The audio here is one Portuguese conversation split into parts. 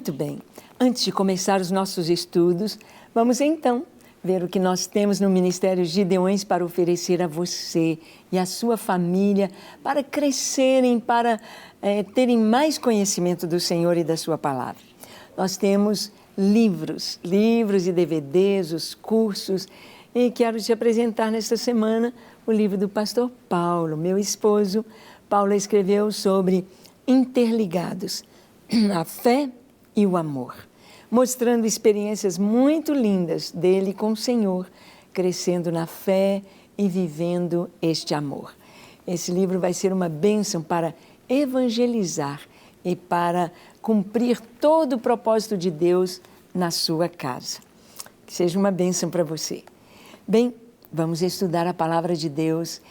Muito bem, antes de começar os nossos estudos, vamos então ver o que nós temos no Ministério Gideões para oferecer a você e a sua família, para crescerem, para terem mais conhecimento do Senhor e da sua palavra. Nós temos livros e DVDs, os cursos, e quero te apresentar nesta semana o livro do pastor Paulo, meu esposo. Paulo escreveu sobre Interligados, a fé e o amor, mostrando experiências muito lindas dele com o Senhor, crescendo na fé e vivendo este amor. Esse livro vai ser uma bênção para evangelizar e para cumprir todo o propósito de Deus na sua casa. Que seja uma bênção para você. Bem, vamos estudar a palavra de Deus.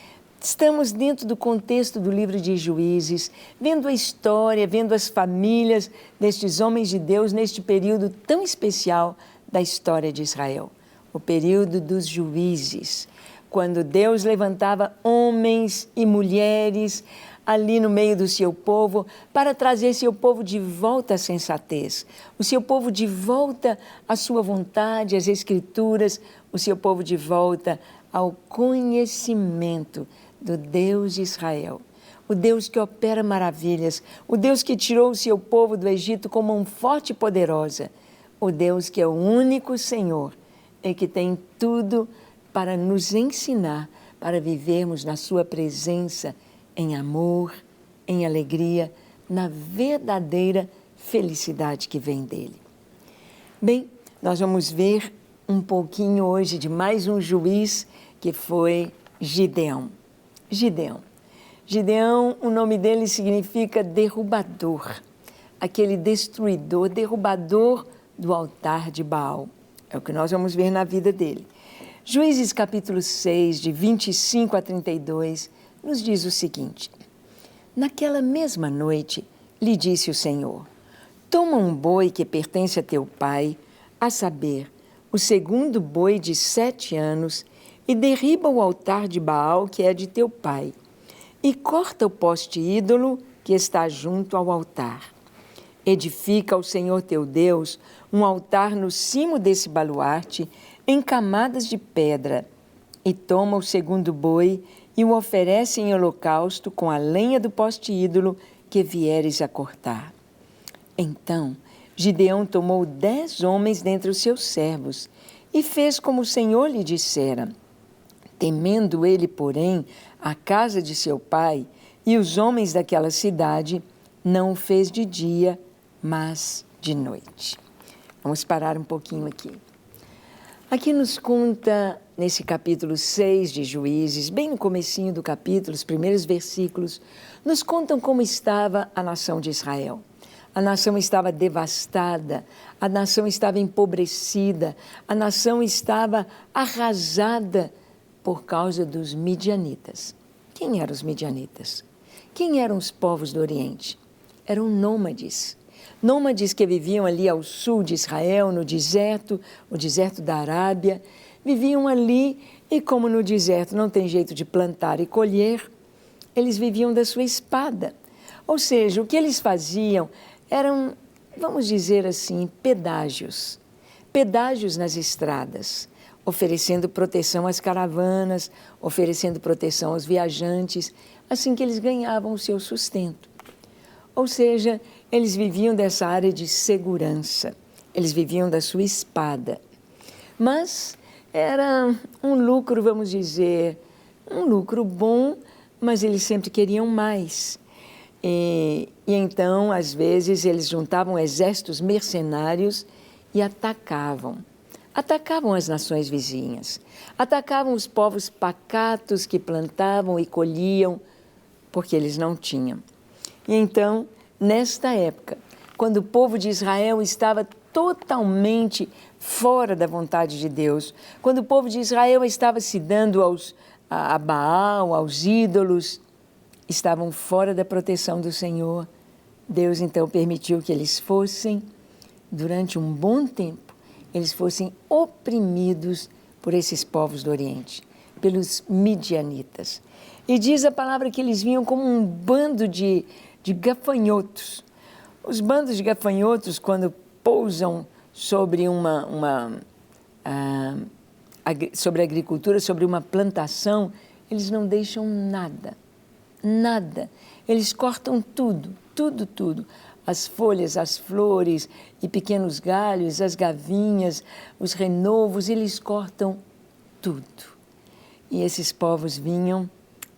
Estamos dentro do contexto do livro de Juízes, vendo a história, vendo as famílias destes homens de Deus neste período tão especial da história de Israel, o período dos juízes, quando Deus levantava homens e mulheres ali no meio do seu povo para trazer seu povo de volta à sensatez, o seu povo de volta à sua vontade, às Escrituras, o seu povo de volta ao conhecimento do Deus de Israel, o Deus que opera maravilhas, o Deus que tirou o seu povo do Egito com mão forte e poderosa, o Deus que é o único Senhor e que tem tudo para nos ensinar, para vivermos na sua presença em amor, em alegria, na verdadeira felicidade que vem dele. Bem, nós vamos ver um pouquinho hoje de mais um juiz que foi Gideão. Gideão, o nome dele significa derrubador, aquele destruidor, derrubador do altar de Baal. É o que nós vamos ver na vida dele. Juízes capítulo 6, de 25 a 32, nos diz o seguinte: naquela mesma noite lhe disse o Senhor, toma um boi que pertence a teu pai, a saber, o segundo boi de 7 anos, e derriba o altar de Baal que é de teu pai, e corta o poste ídolo que está junto ao altar. Edifica ao Senhor teu Deus um altar no cimo desse baluarte, em camadas de pedra, e toma o segundo boi e o oferece em holocausto com a lenha do poste ídolo que vieres a cortar. Então Gideão tomou 10 homens dentre os seus servos e fez como o Senhor lhe dissera. Temendo ele, porém, a casa de seu pai e os homens daquela cidade, não o fez de dia, mas de noite. Vamos parar um pouquinho aqui. Aqui nos conta, nesse capítulo 6 de Juízes, bem no comecinho do capítulo, os primeiros versículos, nos contam como estava a nação de Israel. A nação estava devastada, a nação estava empobrecida, a nação estava arrasada por causa dos midianitas. Quem eram os midianitas? Quem eram os povos do Oriente? Eram nômades. Nômades que viviam ali ao sul de Israel, no deserto, o deserto da Arábia. Viviam ali e como no deserto não tem jeito de plantar e colher, eles viviam da sua espada. Ou seja, o que eles faziam eram, vamos dizer assim, pedágios. Pedágios nas estradas, oferecendo proteção às caravanas, oferecendo proteção aos viajantes, assim que eles ganhavam o seu sustento. Ou seja, eles viviam dessa área de segurança, eles viviam da sua espada. Mas era um lucro, vamos dizer, um lucro bom, mas eles sempre queriam mais. E então, às vezes, eles juntavam exércitos mercenários e atacavam as nações vizinhas, atacavam os povos pacatos que plantavam e colhiam, porque eles não tinham. E então, nesta época, quando o povo de Israel estava totalmente fora da vontade de Deus, quando o povo de Israel estava se dando a Baal, aos ídolos, estavam fora da proteção do Senhor, Deus então permitiu que eles fossem, durante um bom tempo, eles fossem oprimidos por esses povos do Oriente, pelos midianitas. E diz a palavra que eles vinham como um bando de gafanhotos. Os bandos de gafanhotos, quando pousam sobre sobre a agricultura, sobre uma plantação, eles não deixam nada, nada. Eles cortam tudo, tudo, tudo. As folhas, as flores e pequenos galhos, as gavinhas, os renovos, eles cortam tudo. E esses povos vinham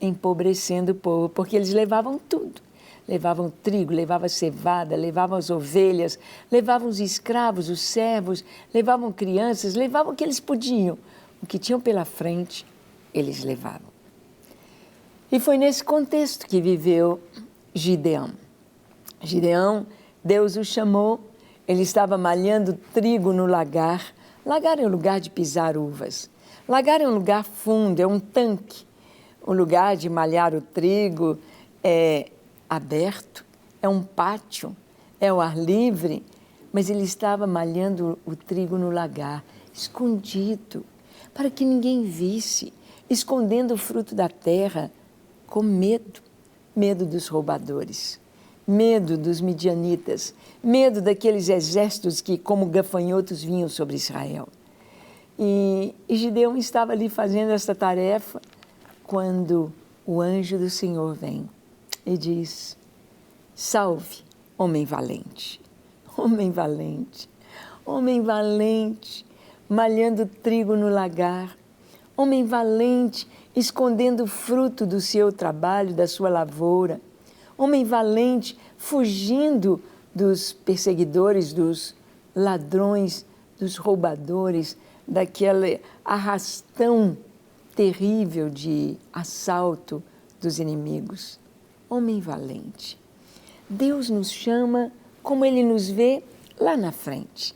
empobrecendo o povo, porque eles levavam tudo. Levavam trigo, levavam cevada, levavam as ovelhas, levavam os escravos, os servos, levavam crianças, levavam o que eles podiam. O que tinham pela frente, eles levavam. E foi nesse contexto que viveu Gideão. Gideão, Deus o chamou, ele estava malhando trigo no lagar. Lagar é um lugar de pisar uvas. Lagar é um lugar fundo, é um tanque. O lugar de malhar o trigo é aberto, é um pátio, é o ar livre, mas ele estava malhando o trigo no lagar, escondido, para que ninguém visse, escondendo o fruto da terra, com medo, medo dos roubadores, medo dos midianitas, medo daqueles exércitos que, como gafanhotos, vinham sobre Israel. E Gideão estava ali fazendo essa tarefa quando o anjo do Senhor vem e diz: salve, homem valente, homem valente, homem valente, malhando trigo no lagar, homem valente, escondendo o fruto do seu trabalho, da sua lavoura, homem valente, fugindo dos perseguidores, dos ladrões, dos roubadores, daquele arrastão terrível de assalto dos inimigos. Homem valente. Deus nos chama como Ele nos vê lá na frente.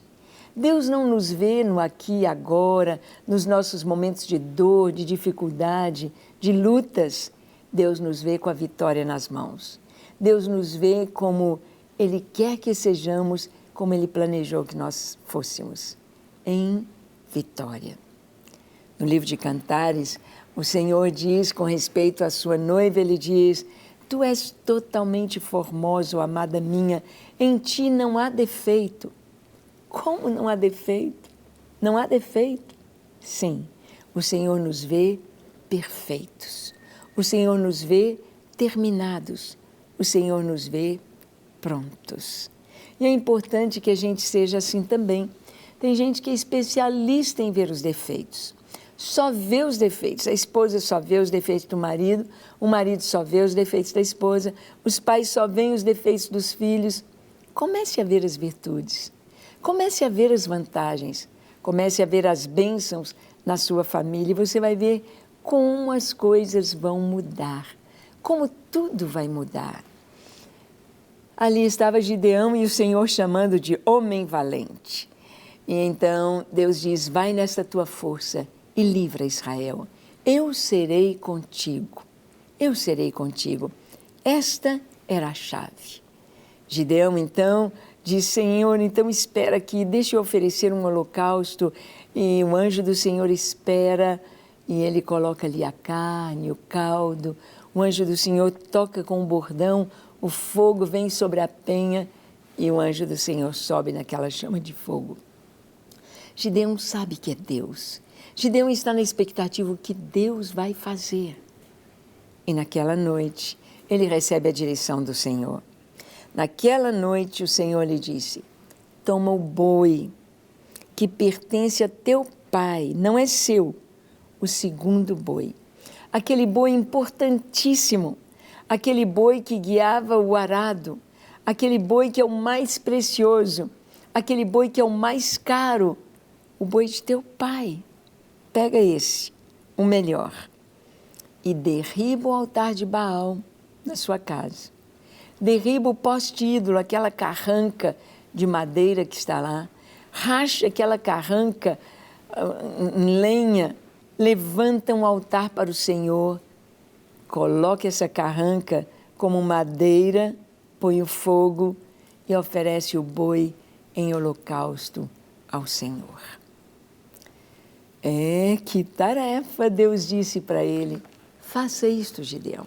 Deus não nos vê no aqui e agora, nos nossos momentos de dor, de dificuldade, de lutas. Deus nos vê com a vitória nas mãos. Deus nos vê como Ele quer que sejamos, como Ele planejou que nós fôssemos, em vitória. No livro de Cantares, o Senhor diz com respeito à sua noiva, Ele diz: tu és totalmente formosa, amada minha, em ti não há defeito. Como não há defeito? Não há defeito? Sim, o Senhor nos vê perfeitos. O Senhor nos vê terminados. O Senhor nos vê prontos. E é importante que a gente seja assim também. Tem gente que é especialista em ver os defeitos. Só vê os defeitos. A esposa só vê os defeitos do marido, o marido só vê os defeitos da esposa, os pais só veem os defeitos dos filhos. Comece a ver as virtudes. Comece a ver as vantagens. Comece a ver as bênçãos na sua família e você vai ver como as coisas vão mudar, como tudo vai mudar. Ali estava Gideão e o Senhor chamando de homem valente. E então Deus diz: vai nessa tua força e livra Israel. Eu serei contigo. Eu serei contigo. Esta era a chave. Gideão, então, diz: Senhor, então espera aqui, deixa eu oferecer um holocausto. E o anjo do Senhor espera e ele coloca ali a carne, o caldo. O anjo do Senhor toca com o bordão, o fogo vem sobre a penha e o anjo do Senhor sobe naquela chama de fogo. Gideão sabe que é Deus. Gideão está na expectativa do que Deus vai fazer. E naquela noite, ele recebe a direção do Senhor. Naquela noite, o Senhor lhe disse: toma o boi que pertence a teu pai, não é seu, o segundo boi. Aquele boi importantíssimo, aquele boi que guiava o arado, aquele boi que é o mais precioso, aquele boi que é o mais caro, o boi de teu pai. Pega esse, o melhor, e derriba o altar de Baal na sua casa. Derriba o poste ídolo, aquela carranca de madeira que está lá. Racha aquela carranca em lenha. Levanta um altar para o Senhor. Coloque essa carranca como madeira, põe o fogo e oferece o boi em holocausto ao Senhor. Que tarefa! Deus disse para ele: faça isto, Gideão.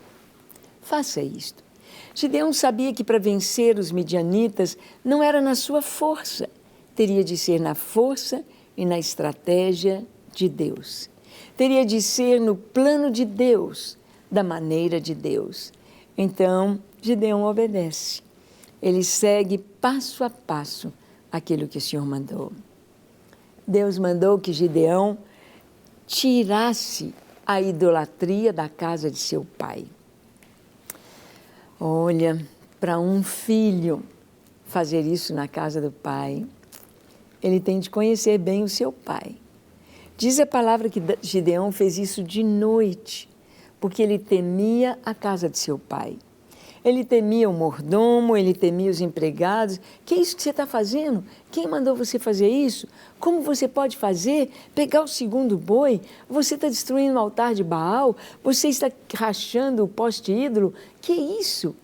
Faça isto. Gideão sabia que para vencer os midianitas não era na sua força, teria de ser na força e na estratégia de Deus. Teria de ser no plano de Deus, da maneira de Deus. Então, Gideão obedece. Ele segue passo a passo aquilo que o Senhor mandou. Deus mandou que Gideão tirasse a idolatria da casa de seu pai. Olha, para um filho fazer isso na casa do pai, ele tem de conhecer bem o seu pai. Diz a palavra que Gideão fez isso de noite, porque ele temia a casa de seu pai. Ele temia o mordomo, ele temia os empregados. Que é isso que você está fazendo? Quem mandou você fazer isso? Como você pode fazer? Pegar o segundo boi? Você está destruindo o altar de Baal? Você está rachando o poste ídolo? Que é isso?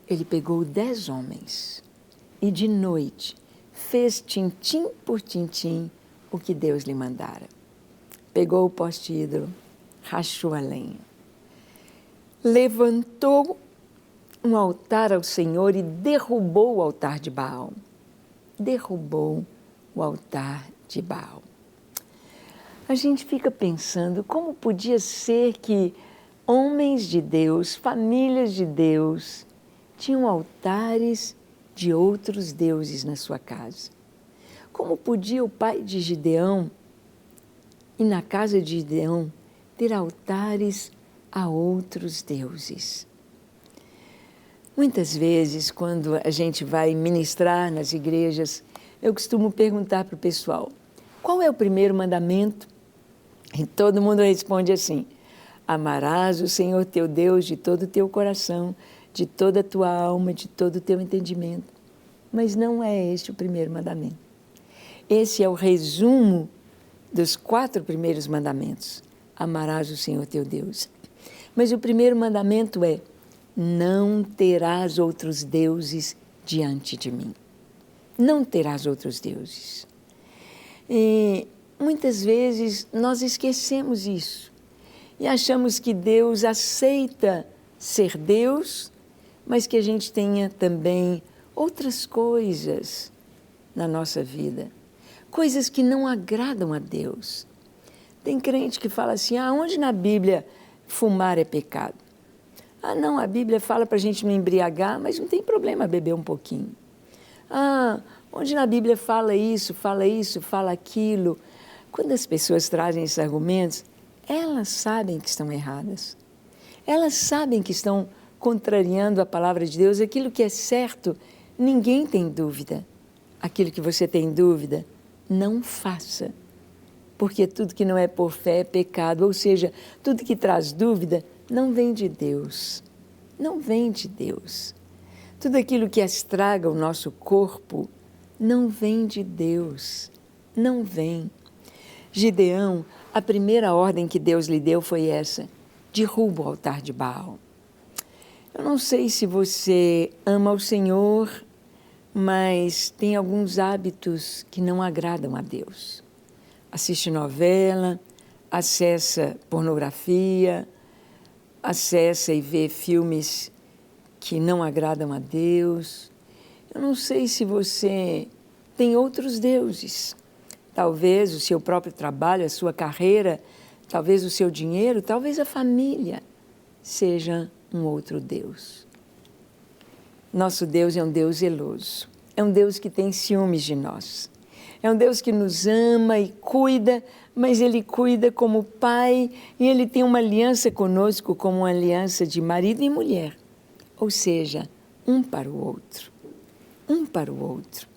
Ele pegou 10 homens e de noite fez tintim por tintim o que Deus lhe mandara. Pegou o poste ídolo, rachou a lenha, levantou um altar ao Senhor e derrubou o altar de Baal. Derrubou o altar de Baal. A gente fica pensando como podia ser que homens de Deus, famílias de Deus, tinham altares de outros deuses na sua casa. Como podia o pai de Gideão e na casa de Gideão ter altares a outros deuses? Muitas vezes, quando a gente vai ministrar nas igrejas, eu costumo perguntar para o pessoal, qual é o primeiro mandamento? E todo mundo responde assim, amarás o Senhor teu Deus de todo o teu coração, de toda a tua alma, de todo o teu entendimento. Mas não é este o primeiro mandamento. Esse é o resumo dos 4 primeiros mandamentos. Amarás o Senhor teu Deus. Mas o primeiro mandamento é, não terás outros deuses diante de mim. Não terás outros deuses. E muitas vezes nós esquecemos isso e achamos que Deus aceita ser Deus, mas que a gente tenha também outras coisas na nossa vida, coisas que não agradam a Deus. Tem crente que fala assim, onde na Bíblia fumar é pecado? Não, a Bíblia fala para a gente não embriagar, mas não tem problema beber um pouquinho. Onde na Bíblia fala isso, fala aquilo. Quando as pessoas trazem esses argumentos, elas sabem que estão erradas. Elas sabem que estão contrariando a palavra de Deus. Aquilo que é certo, ninguém tem dúvida. Aquilo que você tem dúvida, não faça. Porque tudo que não é por fé é pecado. Ou seja, tudo que traz dúvida não vem de Deus. Não vem de Deus. Tudo aquilo que estraga o nosso corpo não vem de Deus. Não vem. Gideão, a primeira ordem que Deus lhe deu foi essa: derruba o altar de Baal. Eu não sei se você ama o Senhor, mas tem alguns hábitos que não agradam a Deus. Assiste novela, acessa pornografia, acessa e vê filmes que não agradam a Deus. Eu não sei se você tem outros deuses. Talvez o seu próprio trabalho, a sua carreira, talvez o seu dinheiro, talvez a família seja um outro Deus. Nosso Deus é um Deus zeloso. É um Deus que tem ciúmes de nós. É um Deus que nos ama e cuida, mas Ele cuida como Pai e Ele tem uma aliança conosco como uma aliança de marido e mulher. Ou seja, um para o outro. Um para o outro.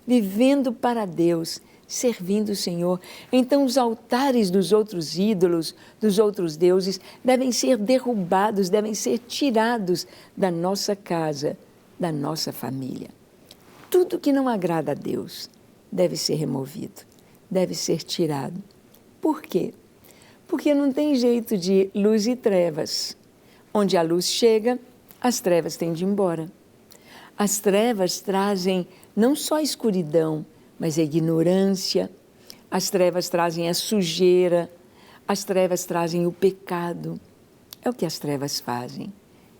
Vivendo para Deus, servindo o Senhor. Então os altares dos outros ídolos, dos outros deuses, devem ser derrubados, devem ser tirados da nossa casa, da nossa família. Tudo que não agrada a Deus deve ser removido, deve ser tirado. Por quê? Porque não tem jeito de luz e trevas. Onde a luz chega, as trevas têm de ir embora. As trevas trazem não só a escuridão, mas a ignorância. As trevas trazem a sujeira. As trevas trazem o pecado. É o que as trevas fazem.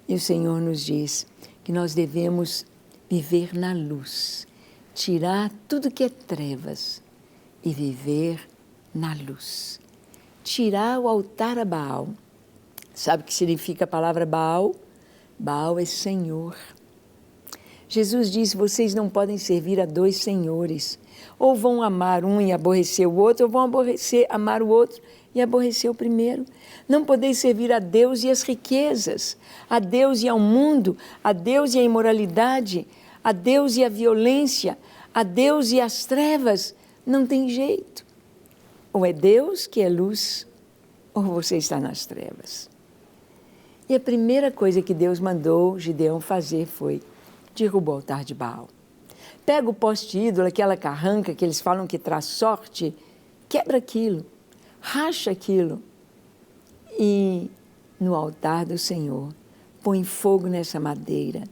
E o Senhor nos diz que nós devemos viver na luz, tirar tudo que é trevas e viver na luz. Tirar o altar a Baal. Sabe o que significa a palavra Baal? Baal é Senhor. Jesus disse, vocês não podem servir a dois senhores. Ou vão amar um e aborrecer o outro, ou vão amar o outro e aborrecer o primeiro. Não podeis servir a Deus e as riquezas, a Deus e ao mundo, a Deus e a imoralidade, a Deus e a violência, a Deus e as trevas. Não tem jeito. Ou é Deus que é luz, ou você está nas trevas. E a primeira coisa que Deus mandou Gideão fazer foi derrubar o altar de Baal. Pega o poste ídolo, aquela carranca que eles falam que traz sorte, quebra aquilo, racha aquilo e no altar do Senhor põe fogo nessa madeira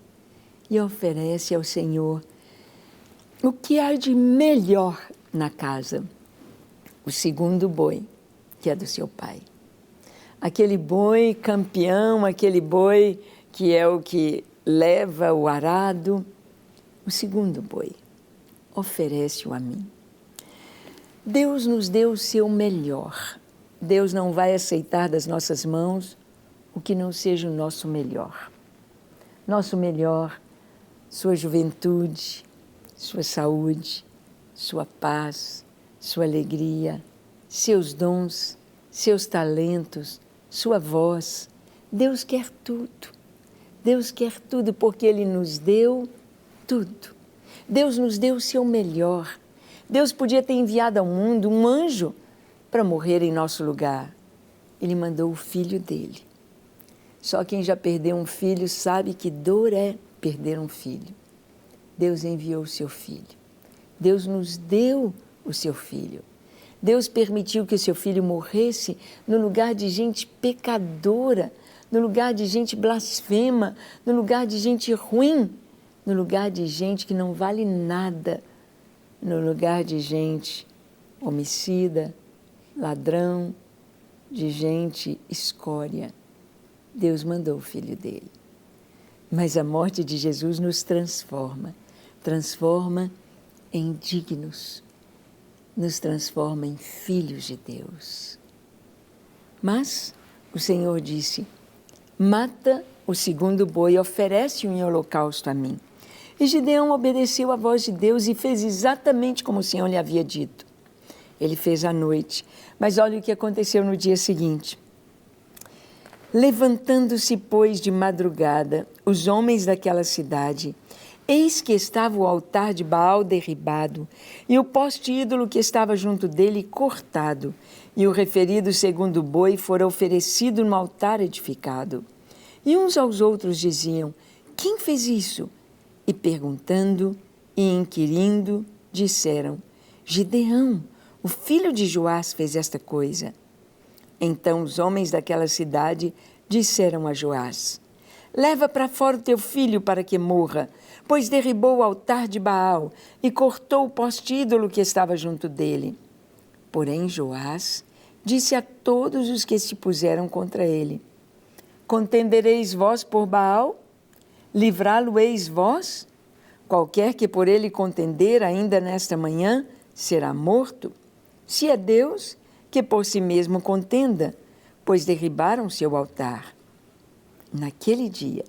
e oferece ao Senhor o que há de melhor na casa, o segundo boi, que é do seu pai. Aquele boi campeão, aquele boi que é o que leva o arado, o segundo boi, oferece-o a mim. Deus nos deu o seu melhor. Deus não vai aceitar das nossas mãos o que não seja o nosso melhor. Nosso melhor, sua juventude, sua saúde, sua paz, sua alegria, seus dons, seus talentos, sua voz. Deus quer tudo. Deus quer tudo porque Ele nos deu tudo. Deus nos deu o seu melhor. Deus podia ter enviado ao mundo um anjo para morrer em nosso lugar. Ele mandou o filho dele. Só quem já perdeu um filho sabe que dor é perder um filho. Deus enviou o seu filho. Deus nos deu o seu filho. Deus permitiu que o seu filho morresse no lugar de gente pecadora, no lugar de gente blasfema, no lugar de gente ruim, no lugar de gente que não vale nada, no lugar de gente homicida, ladrão, de gente escória. Deus mandou o filho dele. Mas a morte de Jesus nos transforma em dignos, nos transforma em filhos de Deus. Mas o Senhor disse, mata o segundo boi e oferece-o em holocausto a mim. E Gideão obedeceu à voz de Deus e fez exatamente como o Senhor lhe havia dito. Ele fez à noite, mas olha o que aconteceu no dia seguinte. Levantando-se, pois, de madrugada, os homens daquela cidade, eis que estava o altar de Baal derribado, e o poste ídolo que estava junto dele cortado, e o referido segundo boi fora oferecido no altar edificado. E uns aos outros diziam, quem fez isso? E perguntando e inquirindo, disseram, Gideão, o filho de Joás fez esta coisa. Então os homens daquela cidade disseram a Joás, leva para fora o teu filho para que morra, pois derribou o altar de Baal e cortou o poste ídolo que estava junto dele. Porém Joás disse a todos os que se puseram contra ele, contendereis vós por Baal? Livrá-lo-eis vós? Qualquer que por ele contender ainda nesta manhã será morto. Se é Deus, que por si mesmo contenda, pois derribaram seu altar. Naquele dia,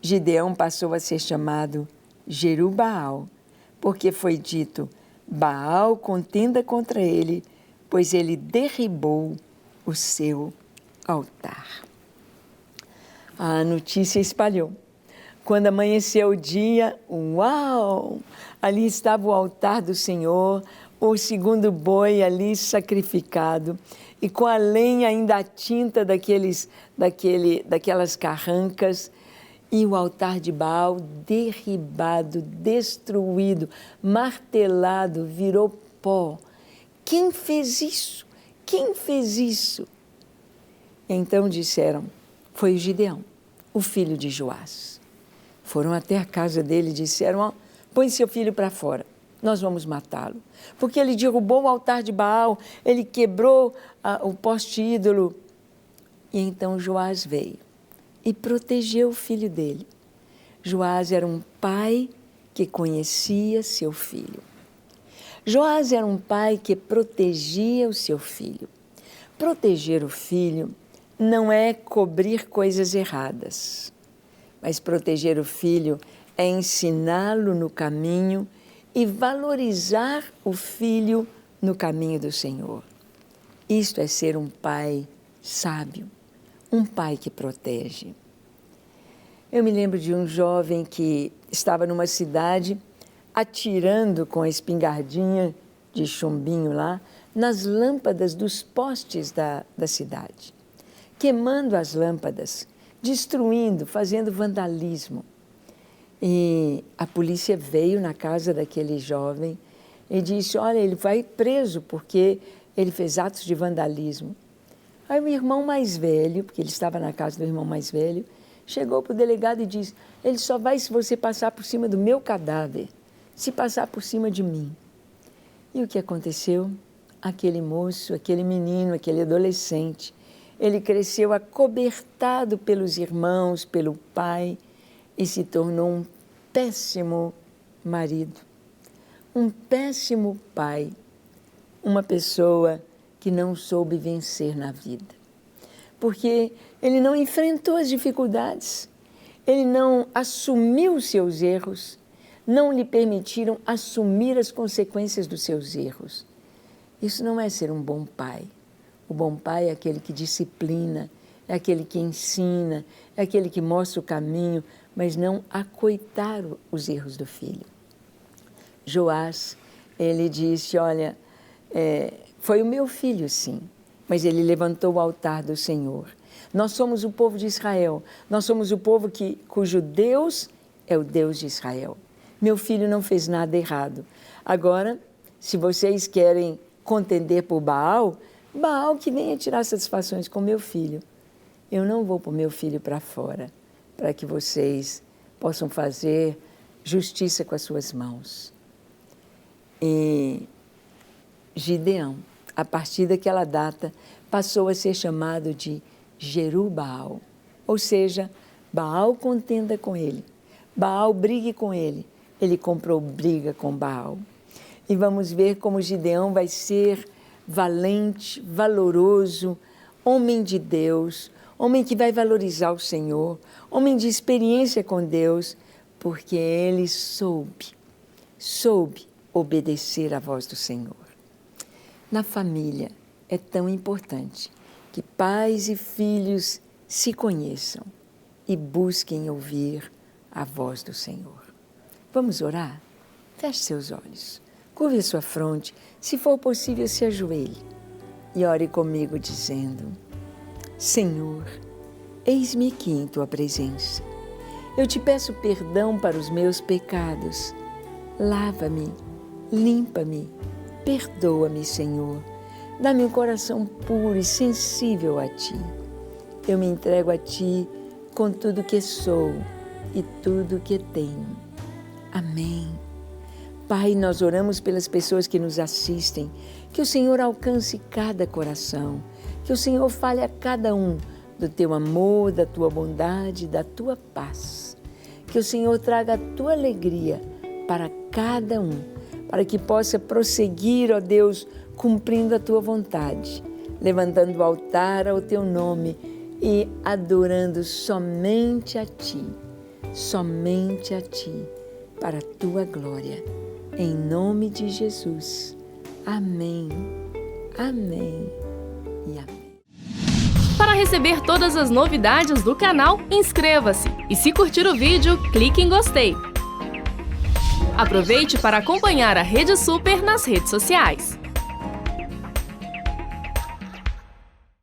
Gideão passou a ser chamado Jerubaal, porque foi dito, Baal contenda contra ele, pois ele derribou o seu altar. A notícia espalhou. Quando amanheceu o dia, uau! Ali estava o altar do Senhor, o segundo boi ali sacrificado, e com a lenha ainda tinta daquelas carrancas, e o altar de Baal derribado, destruído, martelado, virou pó. Quem fez isso? Quem fez isso? Então disseram, foi Gideão, o filho de Joás. Foram até a casa dele e disseram, põe seu filho para fora, nós vamos matá-lo. Porque ele derrubou o altar de Baal, ele quebrou o poste ídolo. E então Joás veio e protegeu o filho dele. Joás era um pai que conhecia seu filho. Joás era um pai que protegia o seu filho. Proteger o filho não é cobrir coisas erradas, mas proteger o filho é ensiná-lo no caminho e valorizar o filho no caminho do Senhor. Isto é ser um pai sábio, um pai que protege. Eu me lembro de um jovem que estava numa cidade atirando com a espingardinha de chumbinho lá nas lâmpadas dos postes da cidade, queimando as lâmpadas, destruindo, fazendo vandalismo. E a polícia veio na casa daquele jovem e disse, olha, ele vai preso porque ele fez atos de vandalismo. Aí o irmão mais velho, porque ele estava na casa do irmão mais velho, chegou para o delegado e disse, ele só vai se você passar por cima do meu cadáver, se passar por cima de mim. E o que aconteceu? Aquele moço, aquele menino, aquele adolescente, ele cresceu acobertado pelos irmãos, pelo pai, e se tornou um péssimo marido, um péssimo pai, uma pessoa que não soube vencer na vida. Porque ele não enfrentou as dificuldades, ele não assumiu os seus erros, não lhe permitiram assumir as consequências dos seus erros. Isso não é ser um bom pai. O bom pai é aquele que disciplina, é aquele que ensina, é aquele que mostra o caminho, mas não acoitar os erros do filho. Joás, ele disse, olha, foi o meu filho, sim, mas ele levantou o altar do Senhor. Nós somos o povo de Israel, nós somos o povo cujo Deus é o Deus de Israel. Meu filho não fez nada errado. Agora, se vocês querem contender por Baal, Baal que venha tirar satisfações com meu filho. Eu não vou pôr meu filho para fora, para que vocês possam fazer justiça com as suas mãos. E Gideão, a partir daquela data, passou a ser chamado de Jerubaal, ou seja, Baal contenda com ele, Baal brigue com ele, ele comprou briga com Baal. E vamos ver como Gideão vai ser valente, valoroso, homem de Deus, homem que vai valorizar o Senhor, homem de experiência com Deus, porque ele soube obedecer à voz do Senhor. Na família é tão importante que pais e filhos se conheçam e busquem ouvir a voz do Senhor. Vamos orar? Feche seus olhos, curve a sua fronte, se for possível se ajoelhe e ore comigo dizendo, Senhor, eis-me aqui em Tua presença. Eu te peço perdão para os meus pecados. Lava-me, limpa-me, perdoa-me, Senhor. Dá-me um coração puro e sensível a Ti. Eu me entrego a Ti com tudo que sou e tudo que tenho. Amém. Pai, nós oramos pelas pessoas que nos assistem, que o Senhor alcance cada coração, que o Senhor fale a cada um do Teu amor, da Tua bondade, da Tua paz. Que o Senhor traga a Tua alegria para cada um, para que possa prosseguir, ó Deus, cumprindo a Tua vontade, levantando o altar ao Teu nome e adorando somente a Ti, para a Tua glória. Em nome de Jesus. Amém. Amém e amém. Para receber todas as novidades do canal, inscreva-se e se curtir o vídeo, clique em gostei. Aproveite para acompanhar a Rede Super nas redes sociais.